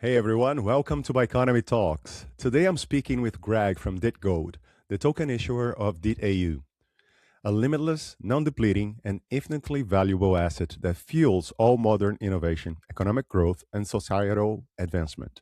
Hey everyone, welcome to BiConomy Talks. Today I'm speaking with Greg from Ditau, the token issuer of Ditau, a limitless, non-depleting, and infinitely valuable asset that fuels all modern innovation, economic growth, and societal advancement.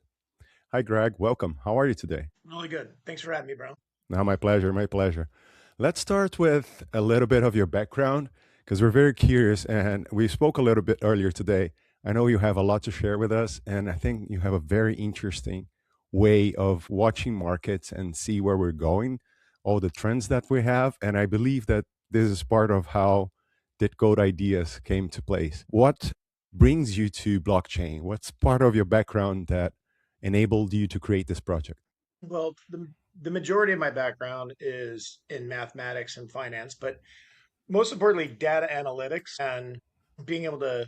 Hi Greg, welcome. How are you today? Really good. Thanks for having me, bro. Now, my pleasure, my pleasure. Let's start with a little bit of your background because we're very curious and we spoke a little bit earlier today. I know you have a lot to share with us, and I think you have a very interesting way of watching markets and see where we're going, all the trends that we have. And I believe that this is part of how Did Code Ideas came to place. What brings you to blockchain? What's part of your background that enabled you to create this project? Well, the majority of my background is in mathematics and finance, but most importantly, data analytics and being able to,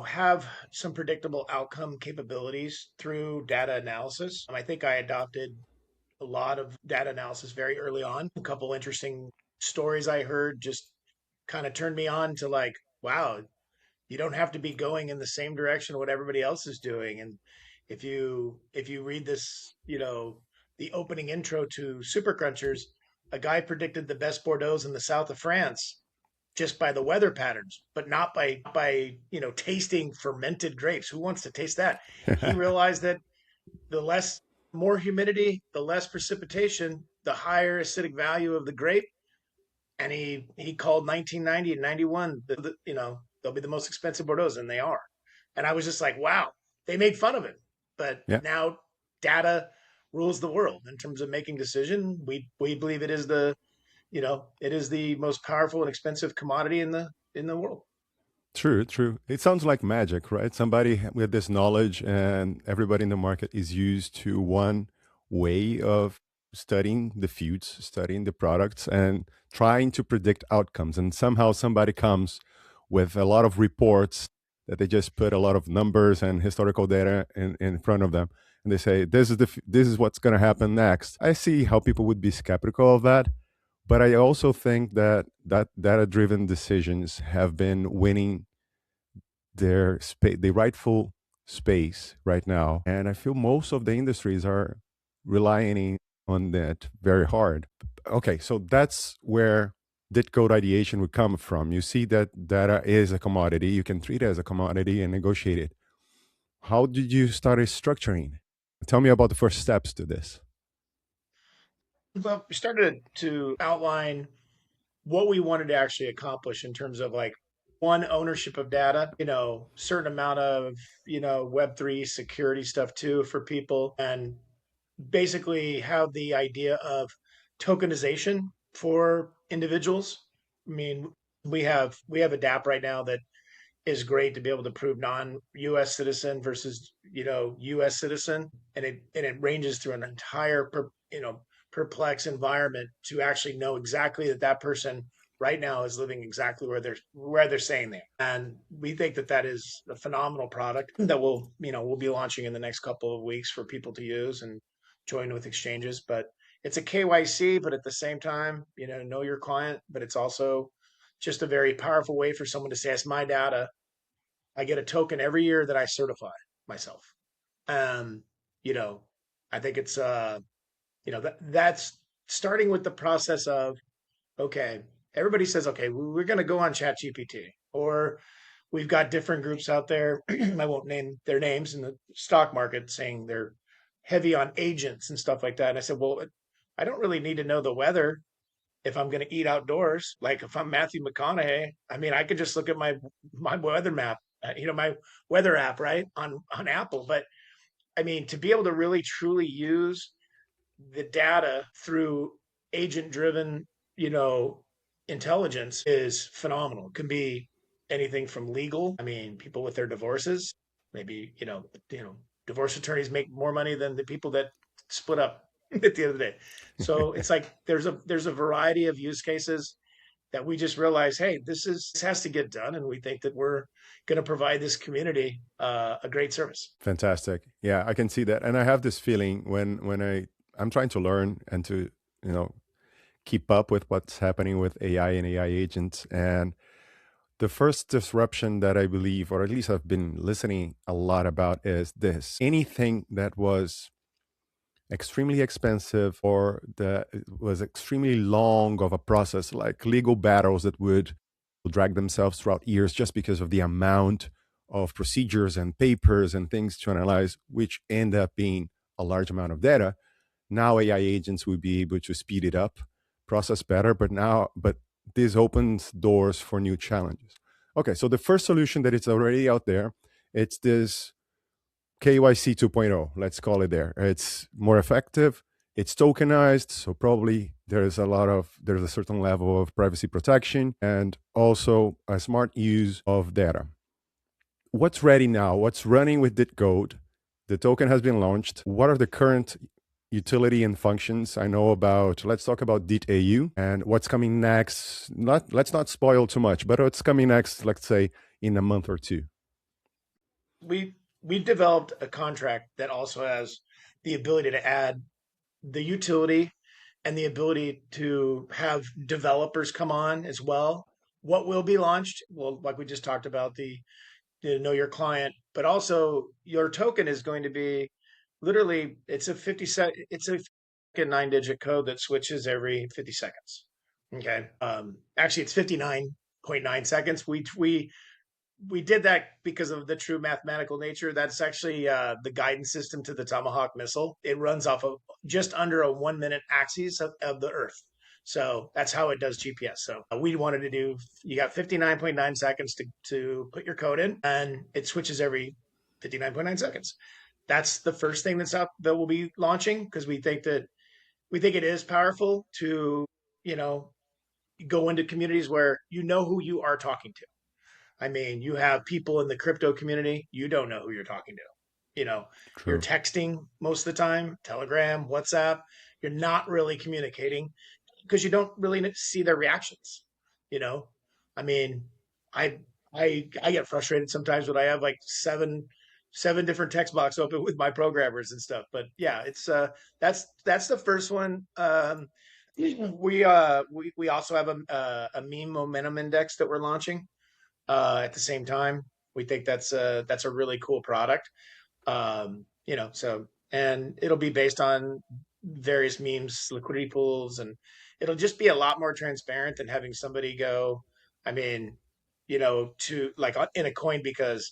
have some predictable outcome capabilities through data analysis. I think I adopted a lot of data analysis very early on. A couple interesting stories I heard just kind of turned me on to like, wow, you don't have to be going in the same direction what everybody else is doing. And if you read this, the opening intro to Super Crunchers, a guy predicted the best Bordeaux's in the south of France just by the weather patterns, but not by tasting fermented grapes. Who wants to taste that? He realized that the less more humidity, the less precipitation, the higher acidic value of the grape, and he called 1990 and 91 they'll be the most expensive Bordeaux's, and they are. And I was just like, wow, they made fun of it, but Yeah. now data rules the world in terms of making decision. We believe it is the most powerful and expensive commodity in the world. True, true. It sounds like magic, right? Somebody with this knowledge and everybody in the market is used to one way of studying the feuds, studying the products, and trying to predict outcomes. And somehow somebody comes with a lot of reports that they just put a lot of numbers and historical data in front of them. And they say, this is what's going to happen next. I see how people would be skeptical of that, but I also think that data-driven decisions have been winning the rightful space right now, and I feel most of the industries are relying on that very hard. Okay, so that's where did code ideation would come from. You see that data is a commodity. You can treat it as a commodity and negotiate it. How did you start structuring? Tell me about the first steps to this. Well, we started to outline what we wanted to actually accomplish in terms of like one, ownership of data, certain amount of web3 security stuff too for people, and basically have the idea of tokenization for individuals. I mean, we have a DApp right now that is great to be able to prove non-US citizen versus US citizen, and it ranges through an entire perplex environment to actually know exactly that person right now is living exactly where they're saying they are. And we think that is a phenomenal product that we'll be launching in the next couple of weeks for people to use and join with exchanges. But it's a KYC, but at the same time, know your client, but it's also just a very powerful way for someone to say, it's my data. I get a token every year that I certify myself. Um, you know, I think it's that's starting with the process of, okay, everybody says, okay, we're going to go on ChatGPT, or we've got different groups out there. I won't name their names in the stock market saying they're heavy on agents and stuff like that. And I said, well, I don't really need to know the weather if I'm going to eat outdoors. Like if I'm Matthew McConaughey, I mean, I could just look at my weather map, my weather app, right, on Apple. But I mean, to be able to really truly use the data through agent driven, you know, intelligence is phenomenal. It can be anything from legal. I mean, people with their divorces, maybe, divorce attorneys make more money than the people that split up at the end of the day. So it's like there's a variety of use cases that we just realize, hey, this has to get done, and we think that we're going to provide this community a great service. Fantastic. Yeah, I can see that, and I have this feeling when I'm trying to learn and to you know keep up with what's happening with AI and AI agents. And The first disruption that I believe, or at least I've been listening a lot about, is this: anything that was extremely expensive or that was extremely long of a process, like legal battles that would drag themselves throughout years just because of the amount of procedures and papers and things to analyze, which end up being a large amount of data. Now AI agents will be able to speed it up, process better, but this opens doors for new challenges. Okay, so the first solution that is already out there, it's this KYC 2.0, let's call it there. It's more effective, it's tokenized, so probably there's a certain level of privacy protection and also a smart use of data. What's ready now? What's running with Ditcode? The token has been launched. What are the current utility and functions? I know about, let's talk about Ditau and what's coming next. Let's not spoil too much, but what's coming next, let's say in a month or two. We developed a contract that also has the ability to add the utility and the ability to have developers come on as well. What will be launched? Well, like we just talked about, the know your client, but also your token is going to be literally it's a 9-digit code that switches every 50 seconds. Okay. Actually, it's 59.9 seconds. We did that because of the true mathematical nature. That's actually the guidance system to the Tomahawk missile. It runs off of just under a 1 minute axis of the Earth. So that's how it does GPS. So we wanted to do, you got 59.9 seconds to put your code in, and it switches every 59.9 seconds. That's the first thing that's up that we'll be launching, because we think it is powerful to, you know, go into communities where you know who you are talking to. I mean, you have people in the crypto community, you don't know who you're talking to. You know, you're True. texting most of the time, Telegram, WhatsApp. You're not really communicating because you don't really see their reactions. You know, I mean, I I get frustrated sometimes when I have like seven different text box open with my programmers and stuff. But yeah, it's that's the first one. We also have a meme momentum index that we're launching at the same time. We think that's a really cool product. You know, so and it'll be based on various memes, liquidity pools, and it'll just be a lot more transparent than having somebody go. I mean, you know, to like in a coin because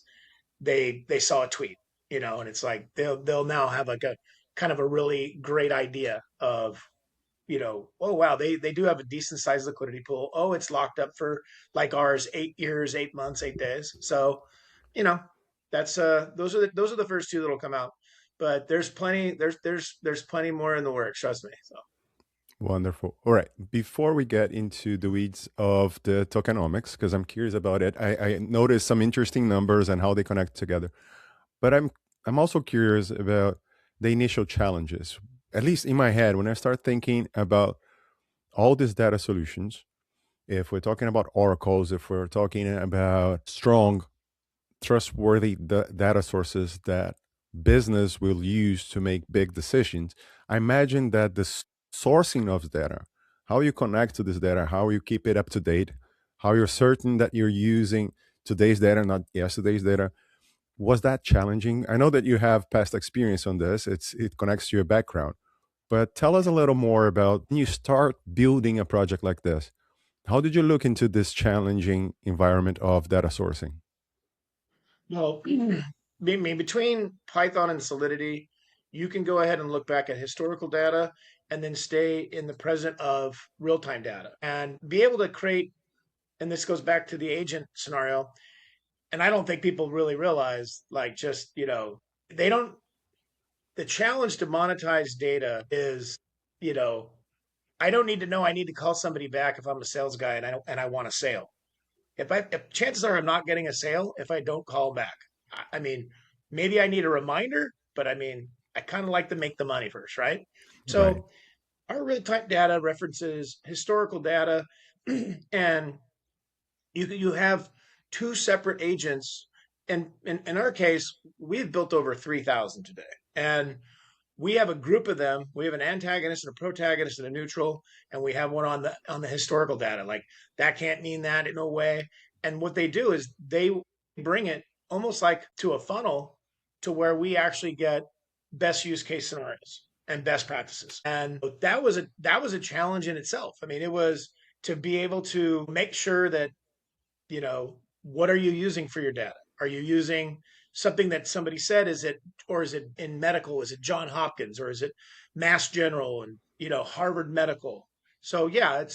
they saw a tweet, you know, and it's like they'll now have like a kind of a really great idea of, you know, oh wow, they do have a decent sized liquidity pool. Oh, it's locked up for like ours, 8 years, 8 months, 8 days. So, you know, that's those are the first two that'll come out. But there's plenty there's plenty more in the works, trust me. So Wonderful. All right. Before we get into the weeds of the tokenomics, because I'm curious about it, I noticed some interesting numbers and how they connect together. But I'm also curious about the initial challenges. At least in my head, when I start thinking about all these data solutions, if we're talking about oracles, if we're talking about strong, trustworthy data sources that business will use to make big decisions, I imagine that the sourcing of data, how you connect to this data, how you keep it up to date, how you're certain that you're using today's data, not yesterday's data, was that challenging? I know that you have past experience on this. It connects to your background, but tell us a little more about when you start building a project like this. How did you look into this challenging environment of data sourcing? well, between Python and Solidity, you can go ahead and look back at historical data and then stay in the present of real time data and be able to create. And this goes back to the agent scenario. And I don't think people really realize, like, just, you know, they don't, the challenge to monetize data is, you know, I don't need to know I need to call somebody back if I'm a sales guy and I want a sale. If chances are I'm not getting a sale if I don't call back. I mean, maybe I need a reminder, but I mean, I kind of like to make the money first, right? Right. So our real time data references historical data, and you have two separate agents. And in our case, we've built over 3,000 today. And we have a group of them. We have an antagonist and a protagonist and a neutral, and we have one on the historical data. Like that can't mean that in no way. And what they do is they bring it almost like to a funnel to where we actually get best use case scenarios and best practices. And that was a challenge in itself. I mean, it was to be able to make sure that, what are you using for your data? Are you using something that somebody said? Or is it in medical? Is it John Hopkins or is it Mass General and, Harvard Medical? So yeah,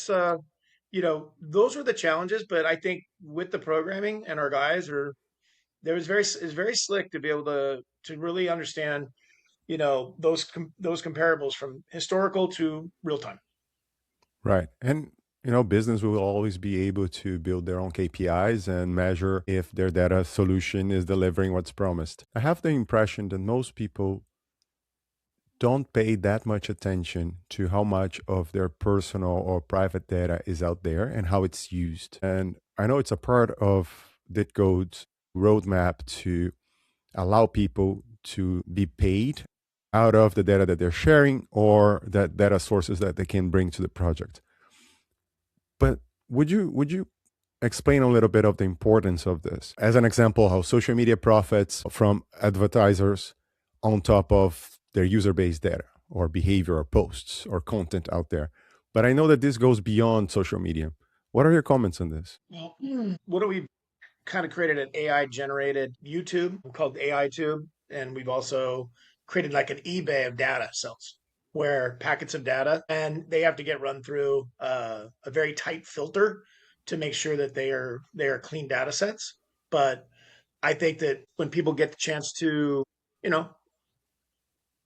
those were the challenges, but I think with the programming and our guys are, there was very, is very slick to be able to really understand, those comparables from historical to real time. Right. And business will always be able to build their own KPIs and measure if their data solution is delivering what's promised. I have the impression that most people don't pay that much attention to how much of their personal or private data is out there and how it's used. And I know it's a part of Ditco's roadmap to allow people to be paid out of the data that they're sharing or that data sources that they can bring to the project. But would you explain a little bit of the importance of this? As an example, how social media profits from advertisers on top of their user base data or behavior or posts or content out there. But I know that this goes beyond social media. What are your comments on this? Well, what do we kind of created an AI generated YouTube called AI Tube. And we've also created like an eBay of data cells where packets of data and they have to get run through a very tight filter to make sure that they are clean data sets. But I think that when people get the chance you know,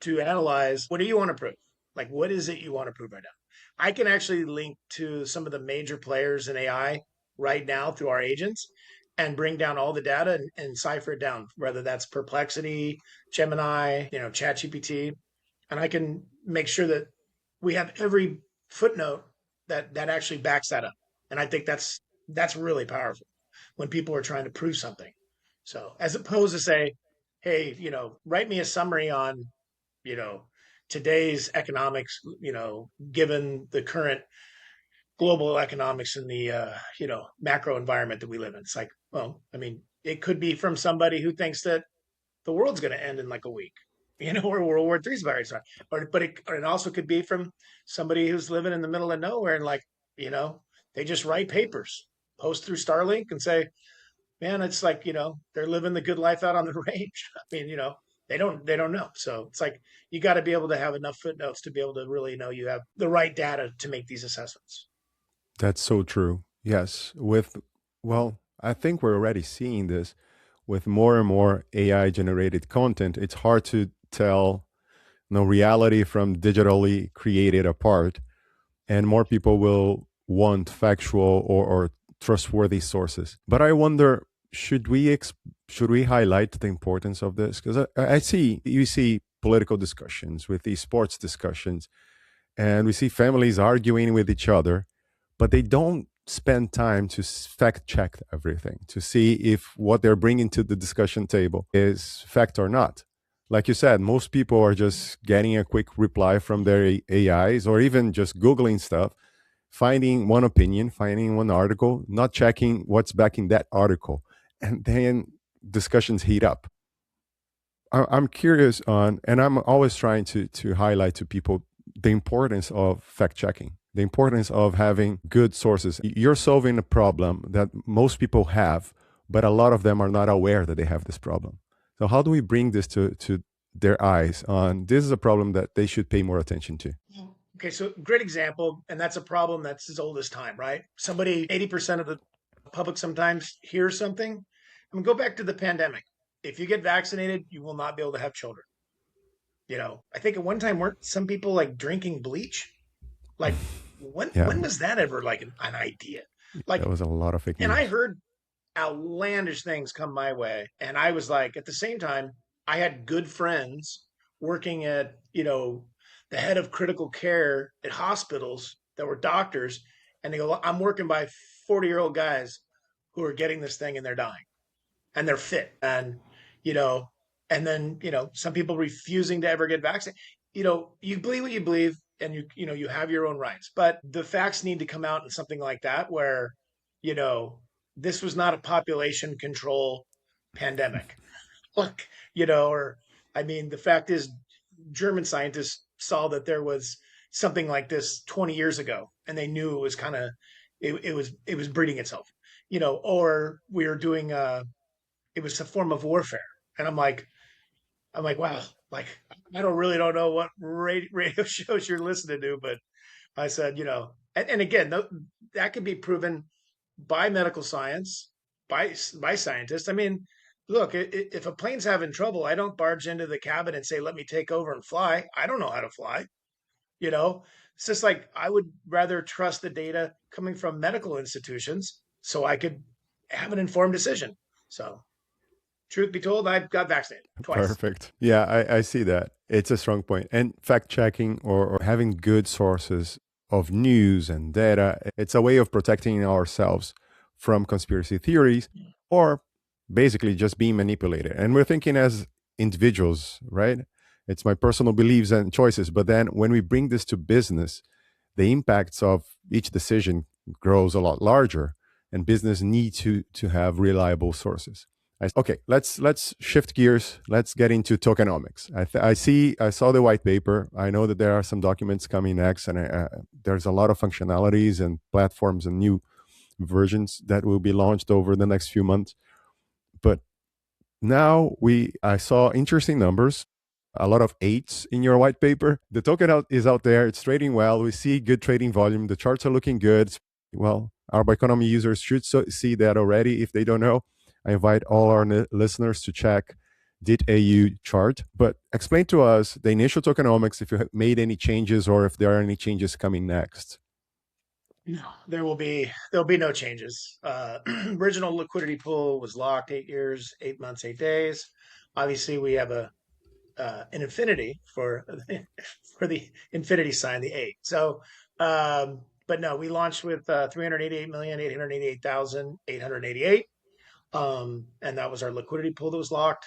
to analyze what do you want to prove? Like, what is it you want to prove right now? I can actually link to some of the major players in AI right now through our agents and bring down all the data and cipher it down, whether that's Perplexity, Gemini, ChatGPT, and I can make sure that we have every footnote that actually backs that up. And I think that's really powerful when people are trying to prove something. So as opposed to say, hey, write me a summary on you know today's economics, given the current global economics and the macro environment that we live in. It's like, well, I mean, it could be from somebody who thinks that the world's going to end in like a week, or World War III is about to start. Or it also could be from somebody who's living in the middle of nowhere and like, you know, they just write papers, post through Starlink and say, man, it's like, they're living the good life out on the range. I mean, they don't know. So it's like you got to be able to have enough footnotes to be able to really know you have the right data to make these assessments. That's so true. Yes. Well, I think we're already seeing this with more and more AI generated content. It's hard to tell reality from digitally created apart, and more people will want factual or trustworthy sources. But I wonder, should we highlight the importance of this? Because I see you see political discussions with these sports discussions, and we see families arguing with each other, but they don't spend time to fact check everything to see if what they're bringing to the discussion table is fact or not. Like you said, most people are just getting a quick reply from their AIs or even just Googling stuff, finding one opinion, finding one article, not checking what's backing that article. And then discussions heat up. I'm curious on, and I'm always trying to highlight to people the importance of fact checking, the importance of having good sources. You're solving a problem that most people have, but a lot of them are not aware that they have this problem. So how do we bring this to their eyes on this is a problem that they should pay more attention to? Okay, so great example, and that's a problem that's as old as time, right? Somebody, 80% of the public sometimes hears something. I mean, go back to the pandemic. If you get vaccinated, you will not be able to have children. I think at one time weren't some people like drinking bleach? Like Yeah, when was that ever like an idea? that Like, was a lot of fake and I news. heard outlandish things come my way, and I was like, at the same time, I had good friends working at the head of critical care at hospitals that were doctors, and they go, I'm working by 40-year-old guys who are getting this thing and they're dying and they're fit and you know and then some people refusing to ever get vaccinated. You believe what you believe and you have your own rights, but the facts need to come out in something like that where you know this was not a population control pandemic. Look, or I mean, the fact is, German scientists saw that there was something like this 20 years ago, and they knew it was kind of it was breeding itself, or we were doing it was a form of warfare, and I'm like, wow, like I don't know what radio shows you're listening to, but I said, and again, that can be proven by medical science, by scientists. I mean, look, if a plane's having trouble, I don't barge into the cabin and say, "Let me take over and fly." I don't know how to fly. You know, it's just like I would rather trust the data coming from medical institutions so I could have an informed decision. So, truth be told, I got vaccinated twice. Perfect. Yeah, I see that. It's a strong point. And fact checking or having good sources of news and data, it's a way of protecting ourselves from conspiracy theories or basically just being manipulated. And we're thinking as individuals, right? It's my personal beliefs and choices. But then when we bring this to business, the impacts of each decision grows a lot larger and business need to have reliable sources. Okay, let's shift gears. Let's get into tokenomics. I saw the white paper. I know that there are some documents coming next, and there's a lot of functionalities and platforms and new versions that will be launched over the next few months. But now I saw interesting numbers, a lot of eights in your white paper. The token is out there. It's trading well. We see good trading volume. The charts are looking good. Well, our Biconomy users should see that already. If they don't know, I invite all our listeners to check Ditau chart. But explain to us the initial tokenomics, if you have made any changes or if there are any changes coming next. No, there'll be no changes. Original liquidity pool was locked 8 years, 8 months, 8 days. Obviously, we have an infinity for for the infinity sign, the eight. So, but no, we launched with 388,888,888, and that was our liquidity pool that was locked.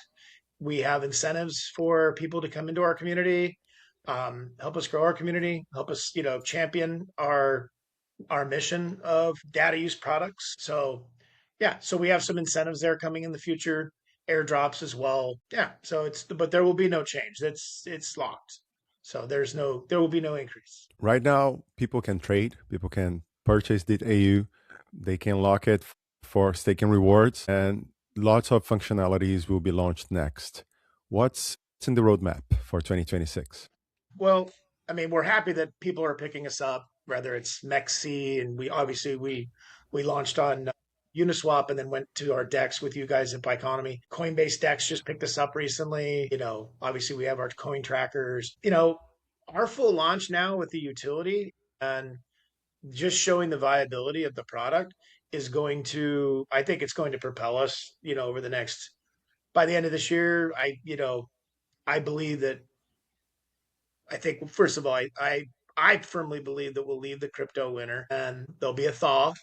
We have incentives for people to come into our community, help us grow our community, help us, champion our mission of data use products. So, yeah, so we have some incentives there coming in the future, airdrops as well. Yeah, so but there will be no change. It's locked. So there will be no increase. Right now, people can trade, people can purchase Ditau, they can lock it for staking rewards, and lots of functionalities will be launched next. What's in the roadmap for 2026? Well, I mean, we're happy that people are picking us up, whether it's MEXC, and we launched on Uniswap and then went to our DEX with you guys at Biconomy. Coinbase DEX just picked us up recently. Obviously we have our coin trackers. Our full launch now with the utility and just showing the viability of the product is going to, I think it's going to propel us, over the next, by the end of this year. I believe that I think first of all, I firmly believe that we'll leave the crypto winter and there'll be a thaw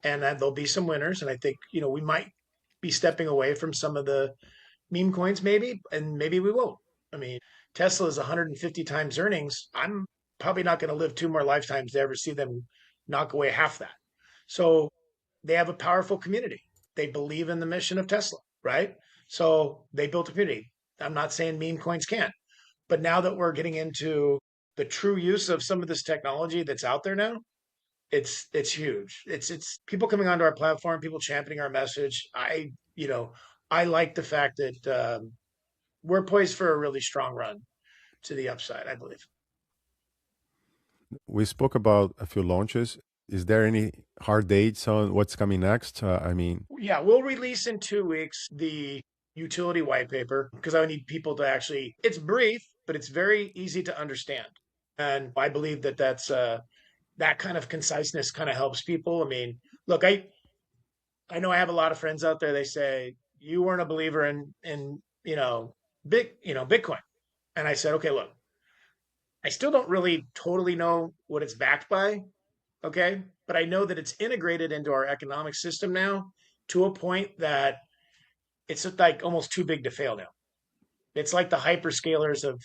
and that there'll be some winners. And I think, we might be stepping away from some of the meme coins maybe, and maybe we won't. I mean, Tesla is 150 times earnings. I'm probably not going to live two more lifetimes to ever see them knock away half that. So they have a powerful community. They believe in the mission of Tesla, right? So they built a community. I'm not saying meme coins can't. But now that we're getting into the true use of some of this technology that's out there now, it's huge. It's people coming onto our platform, people championing our message. I like the fact that we're poised for a really strong run to the upside, I believe. We spoke about a few launches. Is there any hard dates on what's coming next? I mean, Yeah, we'll release in 2 weeks the utility white paper because I need people to actually. It's brief, but it's very easy to understand, and I believe that that kind of conciseness kind of helps people. I mean, look, I know I have a lot of friends out there. They say you weren't a believer in Bitcoin, and I said, okay, look, I still don't really totally know what it's backed by, okay, but I know that it's integrated into our economic system now to a point that it's like almost too big to fail now. It's like the hyperscalers of.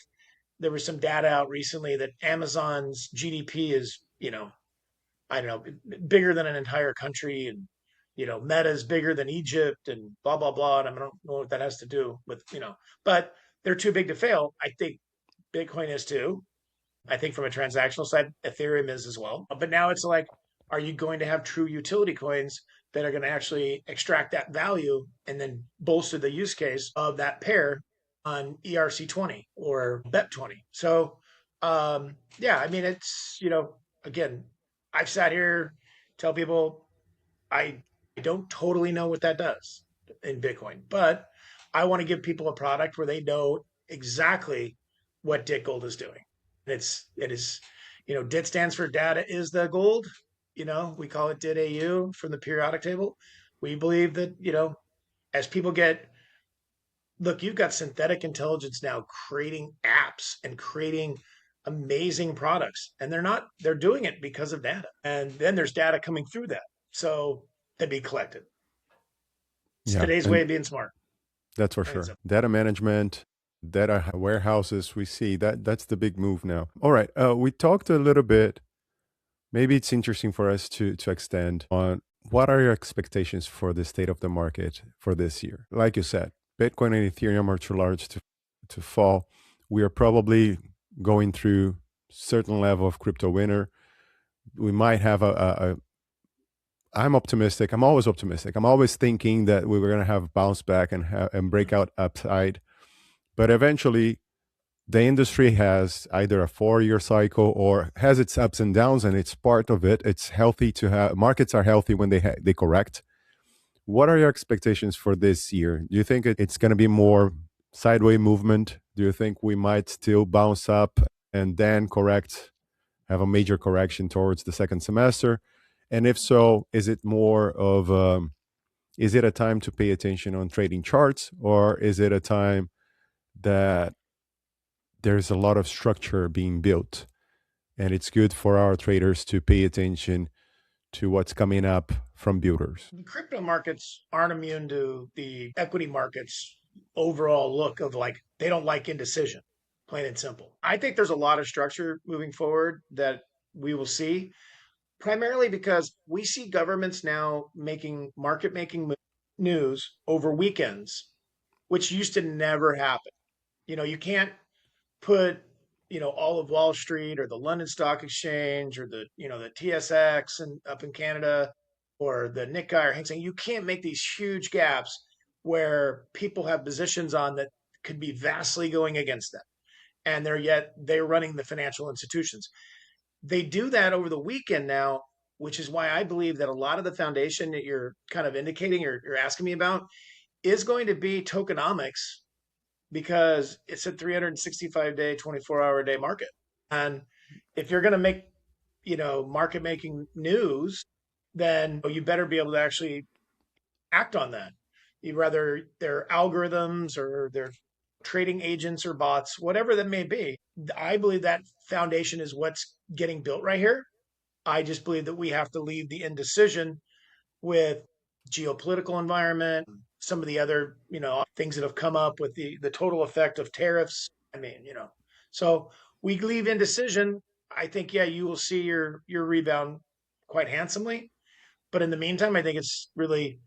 There was some data out recently that Amazon's GDP is, I don't know, bigger than an entire country, and Meta is bigger than Egypt and blah, blah, blah. And I don't know what that has to do with, but they're too big to fail. I think Bitcoin is too. I think from a transactional side, Ethereum is as well. But now it's like, are you going to have true utility coins that are going to actually extract that value and then bolster the use case of that pair on ERC20 or BEP20? So, yeah, I mean, again, I've sat here, tell people I don't totally know what that does in Bitcoin, but I want to give people a product where they know exactly what DIT Gold is doing. And it is, DIT stands for data is the gold. We call it DIT AU from the periodic table. We believe that, as people look, you've got synthetic intelligence now creating apps and creating amazing products. And they're doing it because of data. And then there's data coming through that. So they'd be collected. It's Yeah, today's way and of being smart. that's for sure. Data management, data warehouses, we see that's the big move now. All right, we talked a little bit. Maybe it's interesting for us to extend on what are your expectations for the state of the market for this year. Like you said, Bitcoin and Ethereum are too large to fall. We are probably going through certain level of crypto winter. We might have I'm optimistic. I'm always optimistic. I'm always thinking that we were going to have bounce back and breakout upside. But eventually, the industry has either a 4-year cycle or has its ups and downs, and it's part of it. It's healthy to have markets are healthy when they correct. What are your expectations for this year? Do you think it's going to be more sideways movement? Do you think we might still bounce up and then correct, have a major correction towards the second semester? And if so, is it more of is it a time to pay attention on trading charts, or is it a time that there's a lot of structure being built and it's good for our traders to pay attention to what's coming up from builders? The crypto markets aren't immune to the equity markets overall look of like they don't like indecision, plain and simple. I think there's a lot of structure moving forward that we will see, primarily because we see governments now making market making news over weekends, which used to never happen. You can't put all of Wall Street or the London Stock Exchange or the TSX and up in Canada or the Nikkei or Hang Seng. You can't make these huge gaps where people have positions on that could be vastly going against them, and they're running the financial institutions. They do that over the weekend now, which is why I believe that a lot of the foundation that you're kind of indicating or you're asking me about is going to be tokenomics, because it's a 365-day, 24-hour a day market. And if you're going to make, market making news, then you better be able to actually act on that. Rather their algorithms or their trading agents or bots, whatever that may be. I believe that foundation is what's getting built right here. I just believe that we have to leave the indecision with geopolitical environment, some of the other, things that have come up with the total effect of tariffs. I mean, so we leave indecision. I think, yeah, you will see your rebound quite handsomely. But in the meantime, I think it's really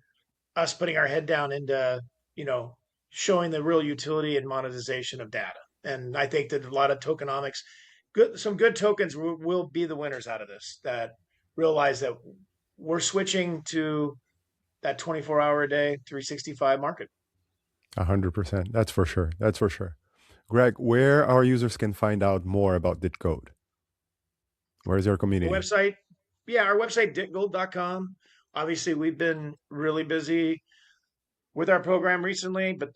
us putting our head down into, you know, showing the real utility and monetization of data. And I think that a lot of tokenomics, some good tokens will be the winners out of this, that realize that we're switching to that 24-hour a day, 365 market. 100%. That's for sure. That's for sure. Greg, where our users can find out more about DitCode? Where is your community? Our website, ditgold.com. Obviously, we've been really busy with our program recently, but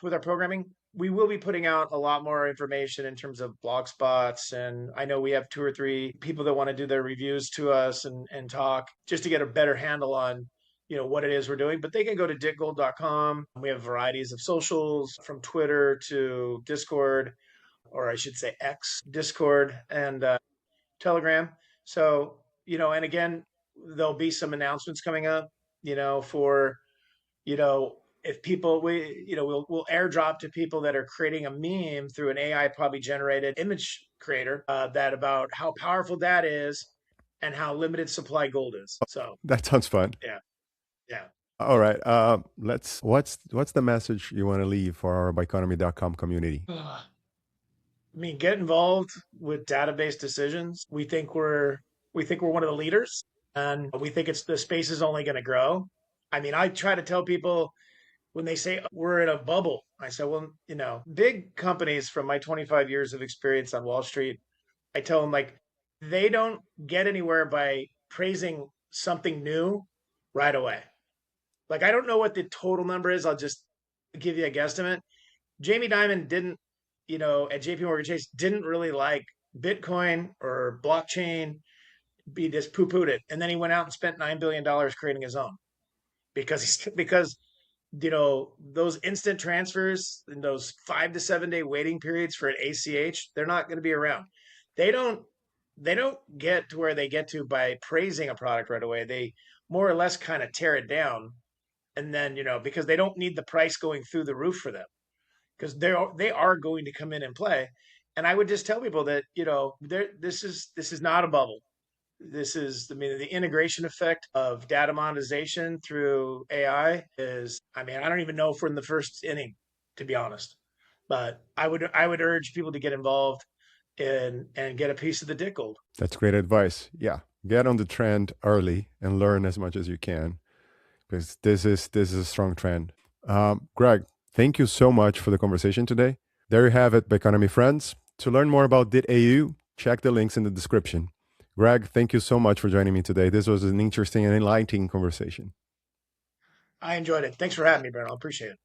with our programming, we will be putting out a lot more information in terms of blog spots. And I know we have 2 or 3 people that want to do their reviews to us and talk just to get a better handle on, what it is we're doing. But they can go to ditgold.com. We have varieties of socials, from Twitter to Discord, or I should say X, Discord, and Telegram. So, and again, there'll be some announcements coming up, for, if people, we'll airdrop to people that are creating a meme through an AI probably generated image creator, that about how powerful that is and how limited supply gold is. So That sounds fun. yeah. Yeah. All right. Let's. What's the message you want to leave for our Biconomy.com community? I mean, get involved with database decisions. We think we're one of the leaders, and we think it's the space is only going to grow. I mean, I try to tell people when they say we're in a bubble, I say, well, big companies from my 25 years of experience on Wall Street, I tell them like they don't get anywhere by praising something new right away. Like I don't know what the total number is. I'll just give you a guesstimate. Jamie Dimon didn't, at JP Morgan Chase didn't really like Bitcoin or blockchain. He just poo-pooed it. And then he went out and spent $9 billion creating his own because those instant transfers and those 5 to 7 day waiting periods for an ACH, they're not going to be around. They don't they don't get to where they get to by praising a product right away. They more or less kind of tear it down, and then because they don't need the price going through the roof for them, because they are going to come in and play. And I would just tell people that this is not a bubble. This is, I mean, the integration effect of data monetization through AI is, I mean, I don't even know if we're in the first inning, to be honest. But I would urge people to get involved and get a piece of the dick gold. That's great advice. Yeah, get on the trend early and learn as much as you can, because this is a strong trend. Greg, thank you so much for the conversation today. There you have it, Economy friends. To learn more about Ditau, check the links in the description. Greg, thank you so much for joining me today. This was an interesting and enlightening conversation. I enjoyed it. Thanks for having me, Brent. I appreciate it.